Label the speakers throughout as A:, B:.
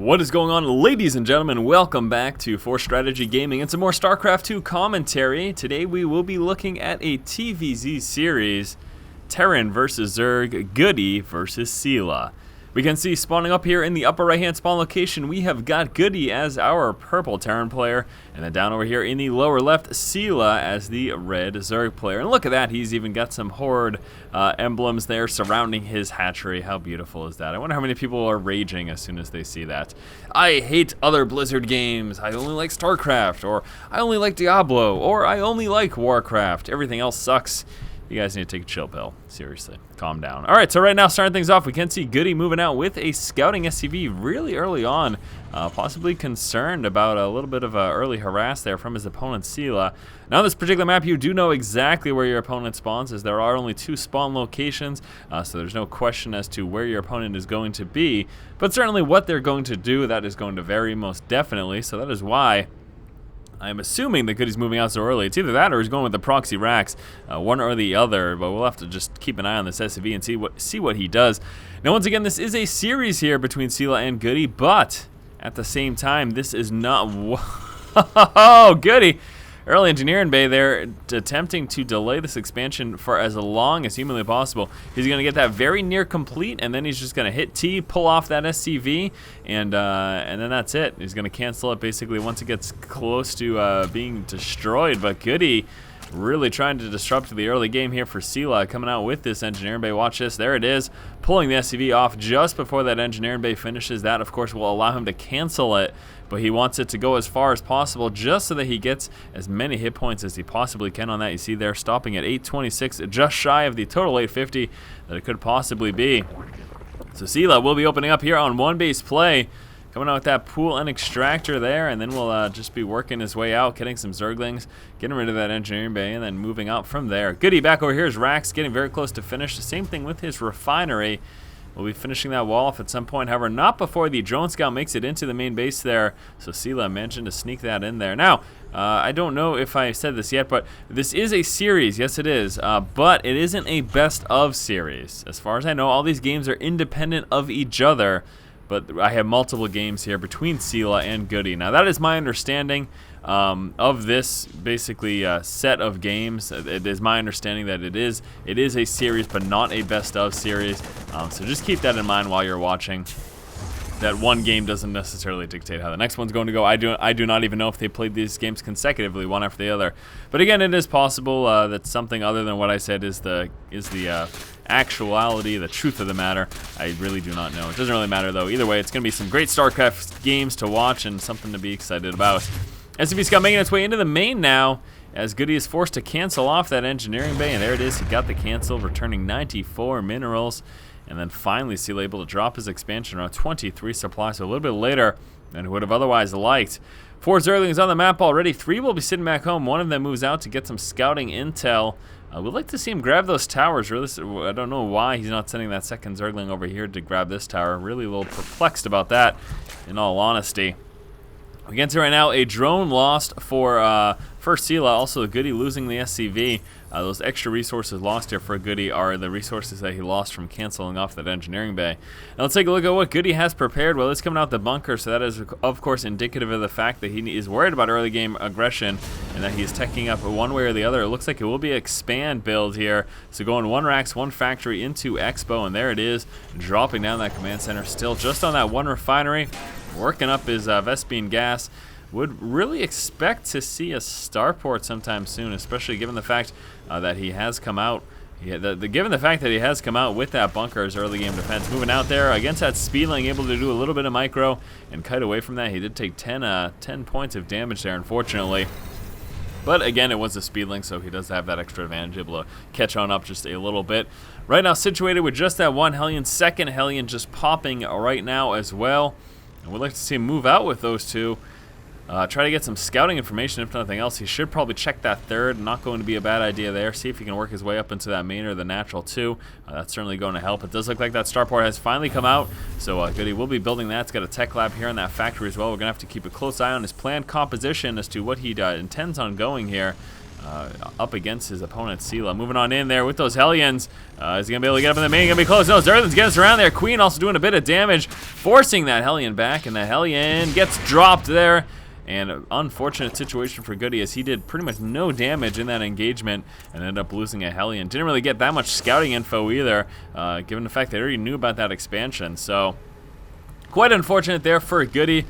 A: What is going on, ladies and gentlemen? Welcome back to For Strategy Gaming and some more StarCraft 2 commentary. Today we will be looking at a TVZ series, Terran versus Zerg, GoOdy versus Seala. We can see spawning up here in the upper right hand spawn location, we have got GoOdy as our purple Terran player, and then down over here in the lower left, Seala as the red Zerg player. And look at that, he's even got some Horde emblems there surrounding his hatchery. How beautiful is that? I wonder how many people are raging as soon as they see that. I hate other Blizzard games, I only like StarCraft, or I only like Diablo, or I only like Warcraft. Everything else sucks. You guys need to take a chill pill. Seriously, calm down. All right, so right now, starting things off, we can see GoOdy moving out with a scouting SCV really early on, possibly concerned about a little bit of early harass there from his opponent, Seala. Now, on this particular map, you do know exactly where your opponent spawns, as there are only 2 spawn locations, so there's no question as to where your opponent is going to be, but certainly what they're going to do, that is going to vary most definitely, so that is why I'm assuming that GoOdy's moving out so early. It's either that or he's going with the proxy racks, one or the other, but we'll have to just keep an eye on this SCV and see what he does. Now, once again, this is a series here between Seala and GoOdy, but at the same time, this is not... Whoa, GoOdy! Early engineering bay there, attempting to delay this expansion for as long as humanly possible. He's going to get that very near complete, and then he's just going to hit T, pull off that SCV, and then that's it. He's going to cancel it basically once it gets close to being destroyed. But GoOdy really trying to disrupt the early game here for Seala, coming out with this engineering bay. Watch this, there it is, pulling the SCV off just before that engineering bay finishes. That, of course, will allow him to cancel it, but he wants it to go as far as possible just so that he gets as many hit points as he possibly can on that. You see there, stopping at 826, just shy of the total 850 that it could possibly be. So Seala will be opening up here on one base play, coming out with that pool and extractor there, and then we'll just be working his way out, getting some Zerglings, getting rid of that engineering bay, and then moving out from there. GoOdy back over here is Rax, getting very close to finish. The same thing with his refinery. We'll be finishing that wall off at some point, however, not before the drone scout makes it into the main base there. So Seala managed to sneak that in there. Now, I don't know if I said this yet, but this is a series. Yes, it is. But it isn't a best of series. As far as I know, all these games are independent of each other. But I have multiple games here between Seala and GoOdy. Now, that is my understanding of this basically set of games. It is my understanding that it is a series, but not a best of series. So just keep that in mind while you're watching. That one game doesn't necessarily dictate how the next one's going to go. I do not even know if they played these games consecutively, one after the other. But again, it is possible that something other than what I said is the actuality, the truth of the matter. I really do not know. It doesn't really matter though. Either way, it's going to be some great StarCraft games to watch and something to be excited about. SCV Scout making its way into the main now, as GoOdy is forced to cancel off that engineering bay, and there it is. He got the cancel, returning 94 minerals. And then finally, Seala able to drop his expansion around 23 supply, so a little bit later than he would have otherwise liked. 4 Zerglings on the map already. 3 will be sitting back home. One of them moves out to get some scouting intel. We'd like to see him grab those towers. Really, I don't know why he's not sending that second Zergling over here to grab this tower. Really a little perplexed about that, in all honesty. We can see right now a drone lost for Seala, also GoOdy losing the SCV. Those extra resources lost here for GoOdy are the resources that he lost from canceling off that engineering bay. Now let's take a look at what GoOdy has prepared. Well, it's coming out the bunker, so that is of course indicative of the fact that he is worried about early game aggression and that he's teching up one way or the other. It looks like it will be an expand build here. So going 1 racks, 1 factory into Expo, and there it is, dropping down that command center still just on that 1 refinery, working up his Vespene gas. Would really expect to see a starport sometime soon, especially given the fact that he has come out. Given the fact that he has come out with that bunker as early game defense, moving out there against that Speedling, able to do a little bit of micro and kite away from that. He did take 10 points of damage there, unfortunately. But again, it was a Speedling, so he does have that extra advantage, able to catch on up just a little bit. Right now, situated with just that 1 Hellion, second Hellion just popping right now as well. And we'd like to see him move out with those 2. Try to get some scouting information, if nothing else. He should probably check that third. Not going to be a bad idea there. See if he can work his way up into that main or the natural 2. That's certainly going to help. It does look like that starport has finally come out. So GoOdy will be building that. It's got a tech lab here in that factory as well. We're going to have to keep a close eye on his planned composition as to what he intends on going here. up against his opponent, Seala. Moving on in there with those Hellions. Is he going to be able to get up in the main? Going to be close. No, Zerglin's getting us around there. Queen also doing a bit of damage, forcing that Hellion back, and that Hellion gets dropped there. And an unfortunate situation for GoOdy as he did pretty much no damage in that engagement and ended up losing a Hellion. Didn't really get that much scouting info either, given the fact they already knew about that expansion. So quite unfortunate there for GoOdy.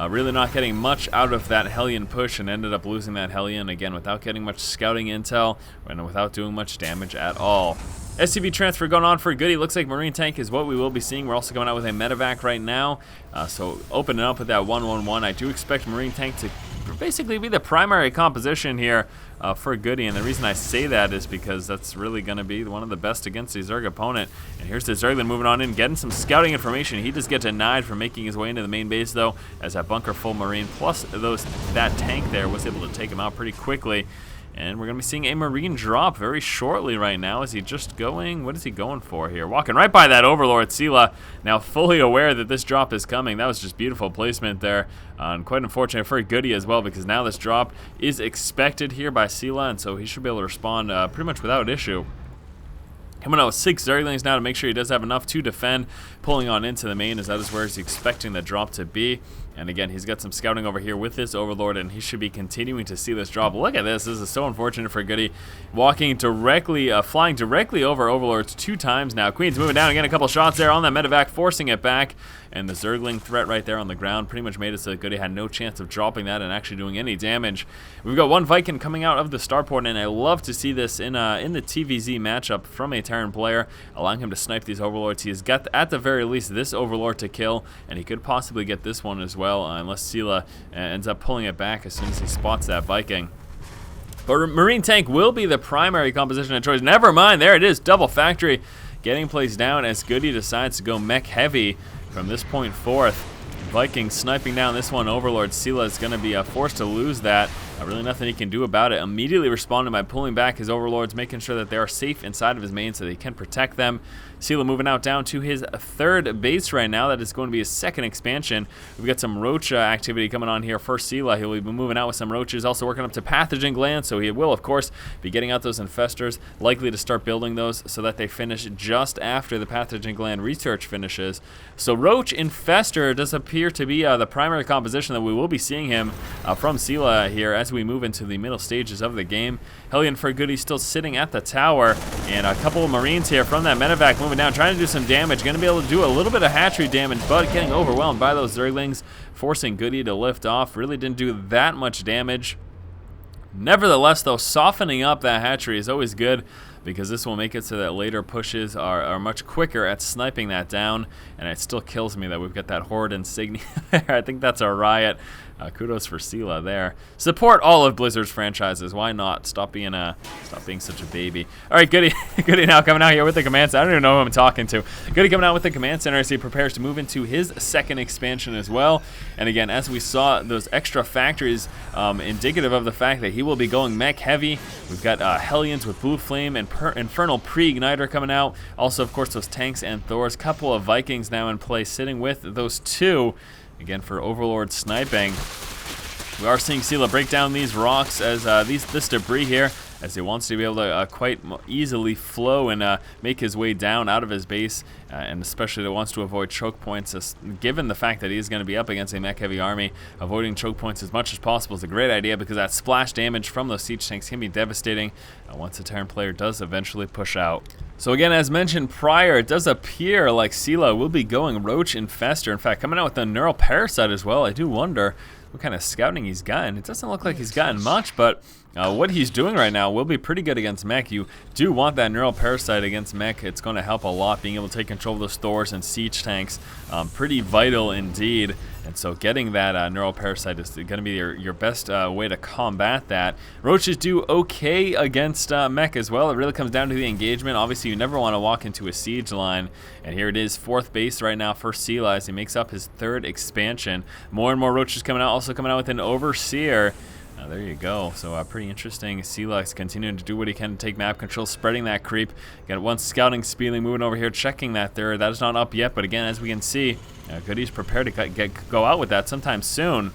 A: Really not getting much out of that Hellion push and ended up losing that Hellion, again, without getting much scouting intel and without doing much damage at all. SCV transfer going on for GoOdy. Looks like Marine Tank is what we will be seeing. We're also going out with a medevac right now. So opening up with that 1-1-1. I do expect Marine Tank to basically be the primary composition here for GoOdy. And the reason I say that is because that's really going to be one of the best against the Zerg opponent. And here's the Zerglin moving on in, getting some scouting information. He does get denied for making his way into the main base, though, as that bunker full Marine plus that tank there was able to take him out pretty quickly. And we're going to be seeing a Marine drop very shortly right now. Is he just going? What is he going for here? Walking right by that Overlord, Seala, now fully aware that this drop is coming. That was just beautiful placement there. And quite unfortunate for GoOdy as well, because now this drop is expected here by Seala, and so he should be able to respond pretty much without issue. Coming out with 6 Zerglings now to make sure he does have enough to defend, pulling on into the main, as that is where he's expecting the drop to be. And again, he's got some scouting over here with this Overlord, and he should be continuing to see this drop. Look at this. This is so unfortunate for GoOdy. Walking directly, flying directly over Overlords 2 times now. Queen's moving down again, a couple shots there on that medevac, forcing it back. And the Zergling threat right there on the ground pretty much made it so that GoOdy had no chance of dropping that and actually doing any damage. We've got one Viking coming out of the starport, and I love to see this in the TVZ matchup from a Terran player, allowing him to snipe these Overlords. He has got, at the very least, this Overlord to kill, and he could possibly get this one as well, unless Seala ends up pulling it back as soon as he spots that Viking. But Marine Tank will be the primary composition of choice. Never mind, there it is, double factory getting placed down as GoOdy decides to go mech heavy from this point forth. Viking sniping down this one. Overlord Seala is going to be forced to lose that. Really nothing he can do about it. Immediately responding by pulling back his Overlords, making sure that they are safe inside of his main so that he can protect them. Seala moving out down to his 3rd base right now. That is going to be his 2nd expansion. We've got some roach activity coming on here for Seala. He'll be moving out with some roaches, also working up to pathogen glands, so he will, of course, be getting out those infestors, likely to start building those so that they finish just after the pathogen gland research finishes. So roach infestor does appear to be the primary composition that we will be seeing him from Seala here as we move into the middle stages of the game. Hellion for GoOdy still sitting at the tower, and a couple of Marines here from that medevac moving down, trying to do some damage. Going to be able to do a little bit of hatchery damage, but getting overwhelmed by those Zerglings, forcing GoOdy to lift off. Really didn't do that much damage. Nevertheless, though, softening up that hatchery is always good, because this will make it so that later pushes are much quicker at sniping that down, and it still kills me that we've got that Horde insignia there. I think that's a riot. Kudos for Seala there. Support all of Blizzard's franchises. Why not? Stop being such a baby. All right, GoOdy now coming out here with the command center. I don't even know who I'm talking to. GoOdy coming out with the command center as he prepares to move into his 2nd expansion as well. And again, as we saw, those extra factories indicative of the fact that he will be going mech heavy. We've got Hellions with Blue Flame and Infernal Pre-Igniter coming out. Also, of course, those tanks and Thors. Couple of Vikings now in play, sitting with those 2. Again, for Overlord sniping. We are seeing Seala break down these rocks as this debris here, as he wants to be able to quite easily flow and make his way down out of his base, and especially wants to avoid choke points. Given the fact that he is going to be up against a mech-heavy army, avoiding choke points as much as possible is a great idea, because that splash damage from those siege tanks can be devastating once the Terran player does eventually push out. So again, as mentioned prior, it does appear like Seala will be going Roach Infestor. In fact, coming out with the Neural Parasite as well. I do wonder what kind of scouting he's gotten. It doesn't look like he's gotten much, but what he's doing right now will be pretty good against mech. You do want that Neural Parasite against mech. It's going to help a lot, being able to take control of those Thors and siege tanks. Pretty vital indeed. And so getting that Neural Parasite is going to be your best way to combat that. Roaches do okay against mech as well. It really comes down to the engagement. Obviously, you never want to walk into a siege line. And here it is, 4th base right now for Seala as he makes up his 3rd expansion. More and more roaches coming out, also coming out with an Overseer. There you go. So pretty interesting. Seala is continuing to do what he can to take map control, spreading that creep. Got one scouting Speedling moving over here, checking that there. That is not up yet, but again, as we can see, GoOdy's prepared to go out with that sometime soon,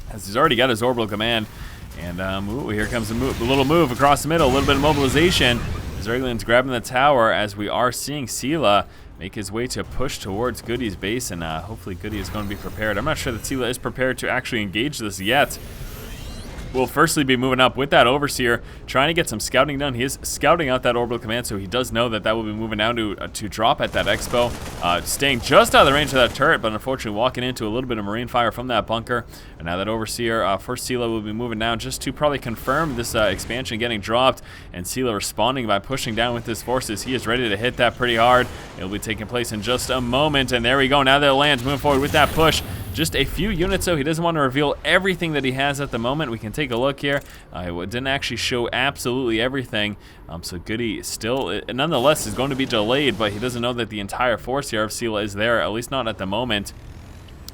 A: as he's already got his orbital command. And ooh, here comes a little move across the middle, a little bit of mobilization. Zergling's grabbing the tower as we are seeing Seala make his way to push towards GoOdy's base, and hopefully GoOdy is going to be prepared. I'm not sure that Seala is prepared to actually engage this yet. We'll firstly be moving up with that Overseer, trying to get some scouting done. He is scouting out that orbital command, so he does know that that will be moving down to drop at that expo. Staying just out of the range of that turret, but unfortunately walking into a little bit of marine fire from that bunker. And now that Overseer, first Seala will be moving down just to probably confirm this expansion getting dropped. And Seala responding by pushing down with his forces. He is ready to hit that pretty hard. It'll be taking place in just a moment. And there we go. Now that lands, moving forward with that push. Just a few units, though. He doesn't want to reveal everything that he has at the moment. We can take a look here. It didn't actually show absolutely everything. So GoOdy still, nonetheless, is going to be delayed, but he doesn't know that the entire force here of Seala is there, at least not at the moment.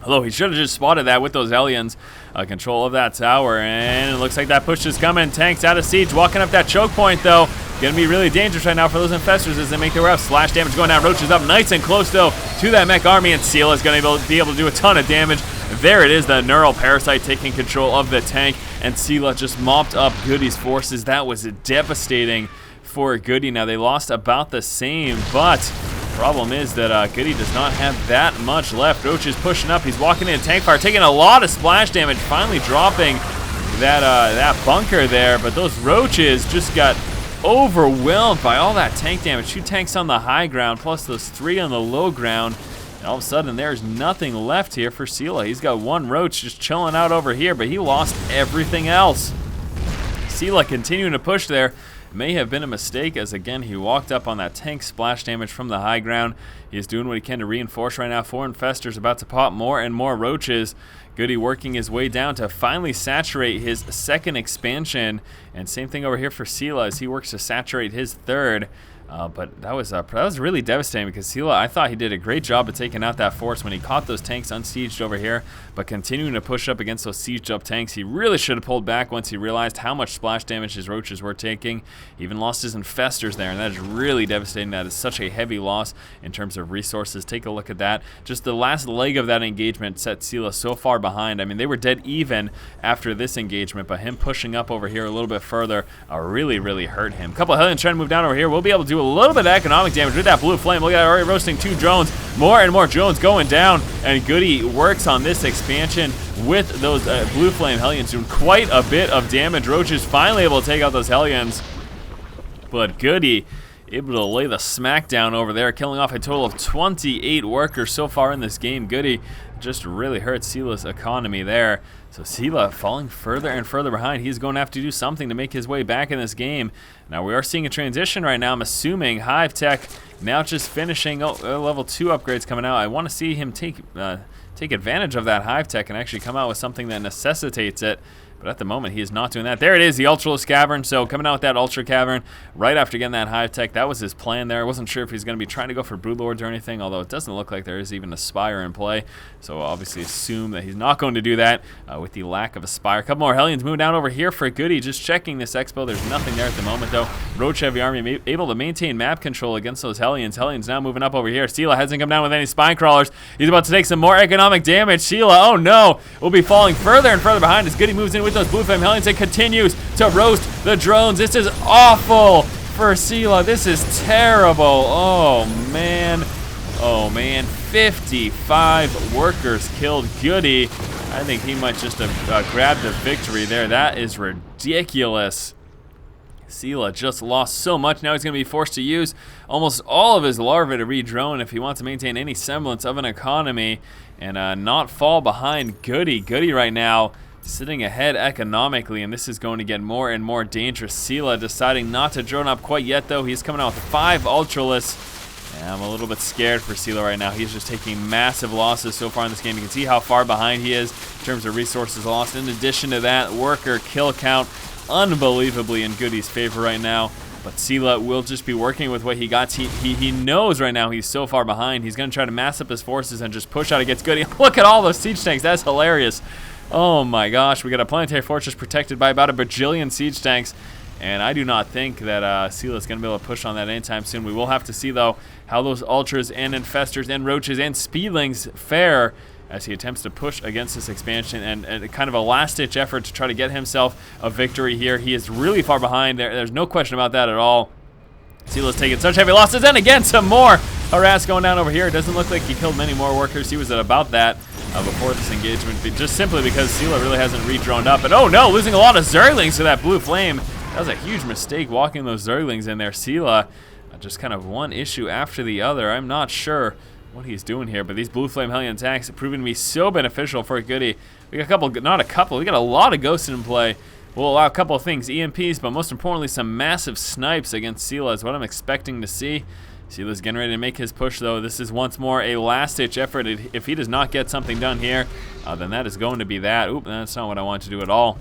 A: Although he should have just spotted that with those Hellions. Control of that tower, and it looks like that push is coming. Tanks out of siege, walking up that choke point, though. Gonna be really dangerous right now for those infestors as they make their way up. Slash damage going down. Roaches up nice and close, though, to that mech army, and Seala is gonna be able to do a ton of damage. There it is, the neural parasite taking control of the tank, and Seala just mopped up GoOdy's forces. That was devastating for GoOdy. Now they lost about the same, but problem is that GoOdy does not have that much left. Roach is pushing up. He's walking in tank fire, taking a lot of splash damage, finally dropping that bunker there. But those roaches just got overwhelmed by all that tank damage. 2 tanks on the high ground, plus those 3 on the low ground. And all of a sudden, there's nothing left here for Seala. He's got 1 roach just chilling out over here, but he lost everything else. Seala continuing to push there. May have been a mistake, as again he walked up on that tank splash damage from the high ground. He's doing what he can to reinforce right now. 4 infestors about to pop more and more roaches. GoOdy working his way down to finally saturate his 2nd expansion, and same thing over here for Seala as he works to saturate his 3rd. But that was really devastating because Seala, I thought he did a great job of taking out that force when he caught those tanks unsieged over here, but continuing to push up against those sieged up tanks. He really should have pulled back once he realized how much splash damage his roaches were taking. He even lost his infestors there, and that is really devastating. That is such a heavy loss in terms of resources. Take a look at that. Just the last leg of that engagement set Seala so far behind. I mean, they were dead even after this engagement, but him pushing up over here a little bit further really hurt him. A couple of Hellions trying to move down over here. We'll be able to do a little bit of economic damage with that blue flame. Look at that, already roasting 2 drones. More and more drones going down, and GoOdy works on this expansion with those blue flame Hellions doing quite a bit of damage. Roaches finally able to take out those Hellions, but GoOdy able to lay the smackdown over there, killing off a total of 28 workers so far in this game. GoOdy just really hurt Seala's economy there. So Seala falling further and further behind. He's going to have to do something to make his way back in this game. Now we are seeing a transition right now. I'm assuming Hive Tech now just finishing level 2 upgrades coming out. I want to see him take advantage of that Hive Tech and actually come out with something that necessitates it. But at the moment, he is not doing that. There it is, the Ultralisk Cavern. So coming out with that Ultra Cavern right after getting that Hive Tech. That was his plan there. I wasn't sure if he's going to be trying to go for Broodlords or anything, although it doesn't look like there is even a Spire in play. So obviously assume that he's not going to do that with the lack of a Spire. A couple more Hellions moving down over here for GoOdy. Just checking this expo. There's nothing there at the moment, though. Roach Heavy Army able to maintain map control against those Hellions. Hellions now moving up over here. Seala hasn't come down with any Spine Crawlers. He's about to take some more economic damage. Seala, oh no, will be falling further and further behind as GoOdy moves in with those Blue Flame Hellions. It continues to roast the drones. This is awful for Seala. This is terrible. Oh man. 55 workers killed. GoOdy, I think he might just have grabbed the victory there. That is ridiculous. Seala just lost so much. Now he's going to be forced to use almost all of his larvae to re-drone if he wants to maintain any semblance of an economy and not fall behind GoOdy. GoOdy right now sitting ahead economically, and this is going to get more and more dangerous. Seala deciding not to drone up quite yet, though. He's coming out with 5 Ultralisks. And I'm a little bit scared for Seala right now. He's just taking massive losses so far in this game. You can see how far behind he is in terms of resources lost. In addition to that, worker kill count unbelievably in GoOdy's favor right now. But Seala will just be working with what he got. He knows right now he's so far behind. He's going to try to mass up his forces and just push out against GoOdy. Look at all those siege tanks. That's hilarious. Oh my gosh, we got a planetary fortress protected by about a bajillion siege tanks, and I do not think that Seala is going to be able to push on that anytime soon. We will have to see, though, how those Ultras and Infestors and Roaches and Speedlings fare as he attempts to push against this expansion and kind of a last-ditch effort to try to get himself a victory here. He is really far behind. There's no question about that at all. Seala's taking such heavy losses, and again, some more harass going down over here. It doesn't look like he killed many more workers. He was at about that before this engagement, just simply because Seala really hasn't re-droned up. And oh no, losing a lot of Zerglings to that blue flame. That was a huge mistake walking those Zerglings in there. Seala, just kind of one issue after the other. I'm not sure what he's doing here, but these blue flame Hellion attacks have proven to be so beneficial for GoOdy. We got we got a lot of ghosts in play. We'll allow a couple of things, EMPs, but most importantly, some massive snipes against Seala is what I'm expecting to see. Seala's getting ready to make his push, though. This is once more a last-ditch effort. If he does not get something done here, then that is going to be that. Oop, that's not what I want to do at all.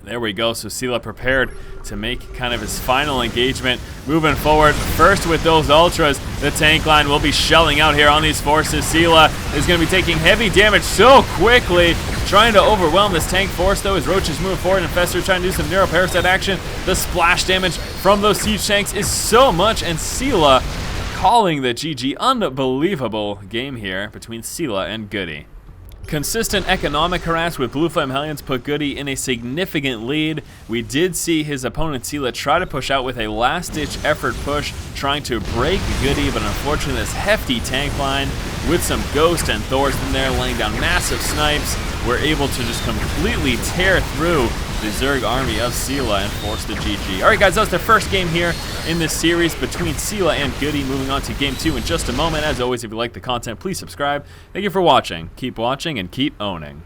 A: There we go. So Seala prepared to make kind of his final engagement. Moving forward, first with those ultras, the tank line will be shelling out here on these forces. Seala is going to be taking heavy damage so quickly, trying to overwhelm this tank force, though, as Roach is moving forward. Infestor trying to do some Neuroparasite action. The splash damage from those siege tanks is so much, and Seala calling the GG. Unbelievable game here between Seala and GoOdy. Consistent economic harass with Blue Flame Hellions put GoOdy in a significant lead. We did see his opponent Seala try to push out with a last-ditch effort push, trying to break GoOdy, but unfortunately this hefty tank line with some Ghost and Thors in there laying down massive snipes were able to just completely tear through the Zerg army of Seala and force the GG. Alright guys, that was the first game here in this series between Seala and GoOdy. Moving on to game 2 in just a moment. As always, if you like the content, please subscribe. Thank you for watching. Keep watching and keep owning.